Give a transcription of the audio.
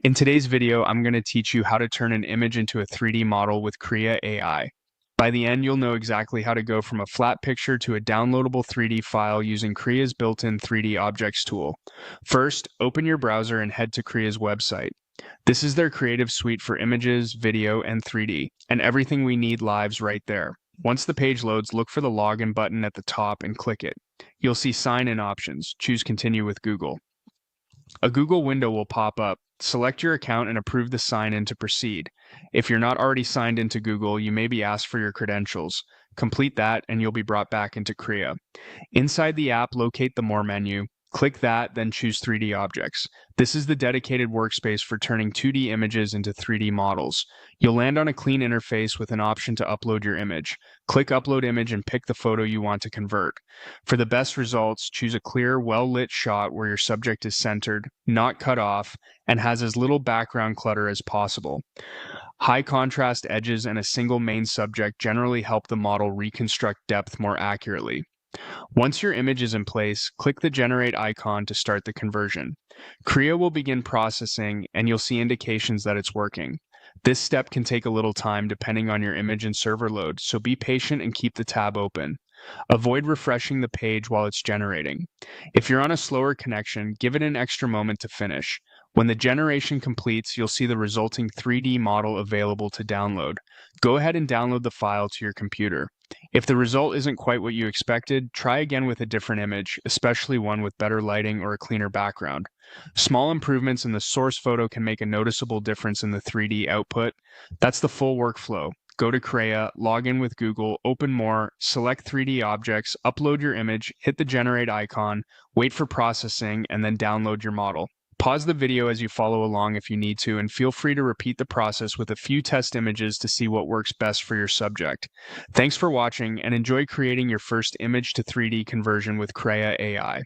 In today's video, I'm going to teach you how to turn an image into a 3D model with Krea AI. By the end, you'll know exactly how to go from a flat picture to a downloadable 3D file using Krea's built-in 3D Objects tool. First, open your browser and head to Krea's website. This is their creative suite for images, video, and 3D, and everything we need lives right there. Once the page loads, look for the login button at the top and click it. You'll see sign-in options. Choose Continue with Google. A Google window will pop up. Select your account and approve the sign-in to proceed. If you're not already signed into Google, you may be asked for your credentials. Complete that and you'll be brought back into Krea. Inside the app, locate the More menu. Click that, then choose 3D Objects. This is the dedicated workspace for turning 2D images into 3D models. You'll land on a clean interface with an option to upload your image. Click Upload Image and pick the photo you want to convert. For the best results, choose a clear, well-lit shot where your subject is centered, not cut off, and has as little background clutter as possible. High contrast edges and a single main subject generally help the model reconstruct depth more accurately. Once your image is in place, click the Generate icon to start the conversion. Krea will begin processing, and you'll see indications that it's working. This step can take a little time depending on your image and server load, so be patient and keep the tab open. Avoid refreshing the page while it's generating. If you're on a slower connection, give it an extra moment to finish. When the generation completes, you'll see the resulting 3D model available to download. Go ahead and download the file to your computer. If the result isn't quite what you expected, try again with a different image, especially one with better lighting or a cleaner background. Small improvements in the source photo can make a noticeable difference in the 3D output. That's the full workflow. Go to Krea, log in with Google, open More, select 3D Objects, upload your image, hit the Generate icon, wait for processing, and then download your model. Pause the video as you follow along if you need to, and feel free to repeat the process with a few test images to see what works best for your subject. Thanks for watching, and enjoy creating your first image to 3D conversion with Krea AI.